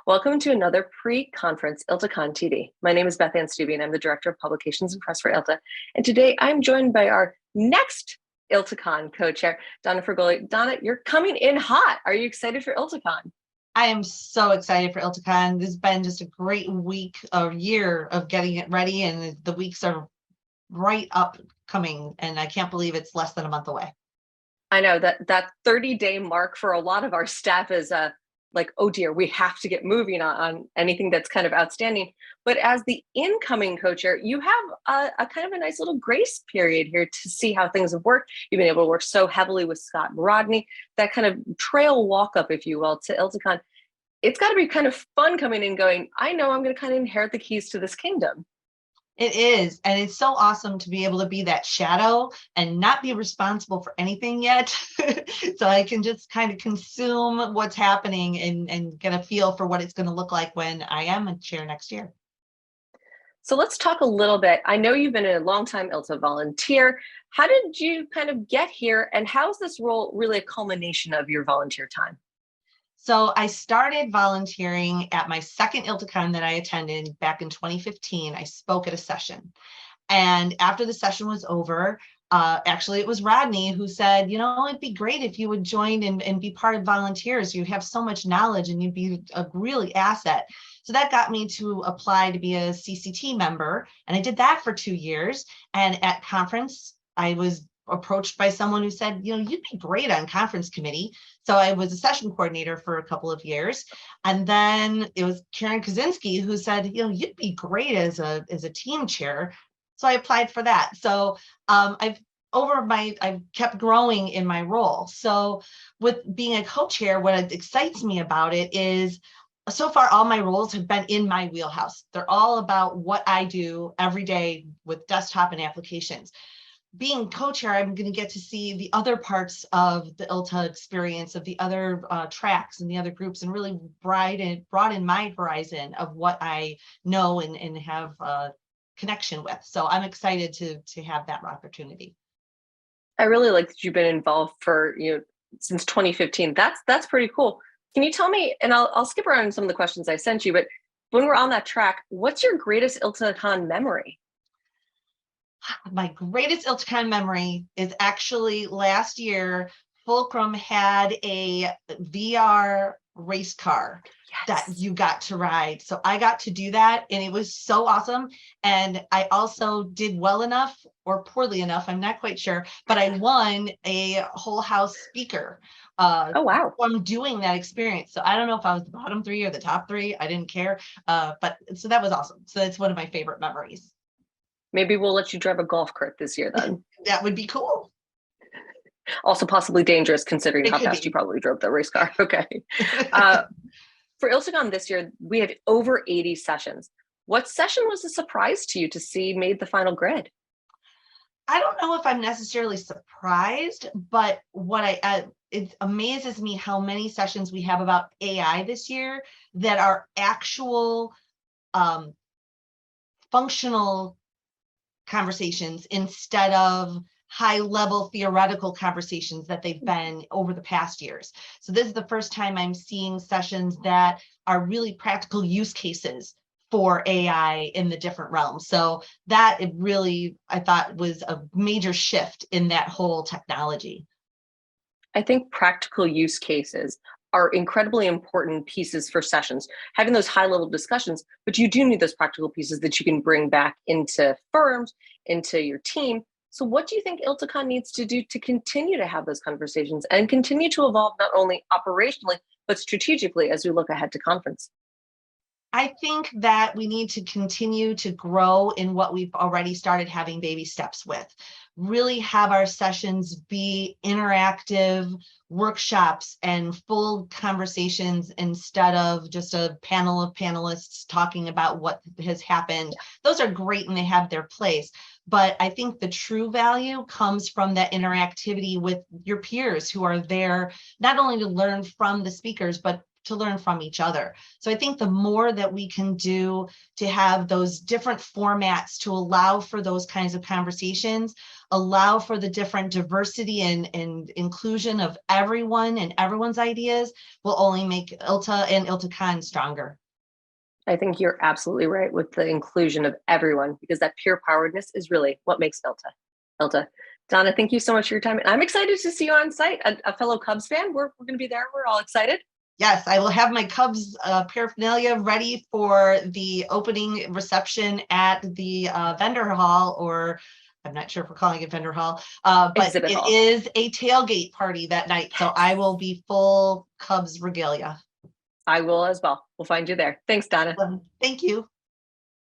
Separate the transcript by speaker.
Speaker 1: Welcome to another pre-conference ILTACON TV. My name is Beth Ann Stubbe, and I'm the Director of Publications and Press for ILTA. And today I'm joined by our next ILTACON co-chair, Donna Frugoli. Donna, you're coming in hot. Are you excited for ILTACON?
Speaker 2: I am so excited for ILTACON. This has been just a great week or year of getting it ready, and the weeks are right upcoming, and I can't believe it's less than a month away.
Speaker 1: I know that 30-day mark for a lot of our staff is like, oh dear, we have to get moving on anything that's kind of outstanding. But as the incoming co-chair, you have a kind of a nice little grace period here to see how things have worked. You've been able to work so heavily with Scott and Rodney, that kind of trail walk up, if you will, to ILTACON. It's got to be kind of fun coming in going, I know I'm going to kind of inherit the keys to this kingdom.
Speaker 2: It is, and it's so awesome to be able to be that shadow and not be responsible for anything yet. So I can just kind of consume what's happening and get a feel for what it's going to look like when I am a chair next year.
Speaker 1: So let's talk a little bit. I know you've been a longtime ILTA volunteer. How did you kind of get here, and how is this role really a culmination of your volunteer time?
Speaker 2: So I started volunteering at my second ILTACON that I attended back in 2015. I spoke at a session. And after the session was over, actually it was Rodney who said, you know, it'd be great if you would join and be part of volunteers. You have so much knowledge and you'd be a really asset. So that got me to apply to be a CCT member. And I did that for 2 years. And at conference, I was approached by someone who said, you know, you'd be great on conference committee. So I was a session coordinator for a couple of years. And then it was Karen Kaczynski who said, you know, you'd be great as a team chair. So I applied for that. So I've kept growing in my role. So with being a co-chair, what excites me about it is so far, all my roles have been in my wheelhouse. They're all about what I do every day with desktop and applications. Being co-chair, I'm going to get to see the other parts of the ILTA experience, of the other tracks and the other groups, and really broaden my horizon of what I know and have a connection with. So I'm excited to have that opportunity.
Speaker 1: I really like that you've been involved for, since 2015. That's pretty cool. Can you tell me, and I'll skip around some of the questions I sent you, but when we're on that track, what's your greatest ILTACON memory?
Speaker 2: My greatest ILTACON memory is actually last year, Fulcrum had a VR race car that you got to ride. So I got to do that, and it was so awesome. And I also did well enough or poorly enough, I'm not quite sure, but I won a whole house speaker
Speaker 1: oh, wow.
Speaker 2: from doing that experience. So I don't know if I was the bottom 3 or the top 3. I didn't care. But so that was awesome. So that's one of my favorite memories.
Speaker 1: Maybe we'll let you drive a golf cart this year then.
Speaker 2: That would be cool.
Speaker 1: Also possibly dangerous considering how fast you probably drove the race car. Okay. For ILTACON this year, we had over 80 sessions. What session was a surprise to you to see made the final grid?
Speaker 2: I don't know if I'm necessarily surprised, but it amazes me how many sessions we have about AI this year that are actual functional conversations instead of high-level theoretical conversations that they've been over the past years. So this is the first time I'm seeing sessions that are really practical use cases for AI in the different realms. So that I thought was a major shift in that whole technology.
Speaker 1: I think practical use cases are incredibly important pieces for sessions, having those high-level discussions, but you do need those practical pieces that you can bring back into firms, into your team. So what do you think ILTACON needs to do to continue to have those conversations and continue to evolve not only operationally, but strategically as we look ahead to conference?
Speaker 2: I think that we need to continue to grow in what we've already started having baby steps with. Really have our sessions be interactive workshops and full conversations instead of just a panel of panelists talking about what has happened. Those are great and they have their place. But I think the true value comes from that interactivity with your peers who are there not only to learn from the speakers, but to learn from each other. So I think the more that we can do to have those different formats to allow for those kinds of conversations, allow for the different diversity and inclusion of everyone and everyone's ideas, will only make ILTA and ILTACON stronger.
Speaker 1: I think you're absolutely right with the inclusion of everyone, because that peer poweredness is really what makes ILTA. Donna, thank you so much for your time. And I'm excited to see you on site, a fellow Cubs fan. We're going to be there. We're all excited.
Speaker 2: Yes, I will have my Cubs paraphernalia ready for the opening reception at the vendor hall, or I'm not sure if we're calling it vendor hall, but
Speaker 1: Exhibit
Speaker 2: it
Speaker 1: hall.
Speaker 2: is a tailgate party that night. So I will be full Cubs regalia.
Speaker 1: I will as well. We'll find you there. Thanks, Donna.
Speaker 2: Thank you.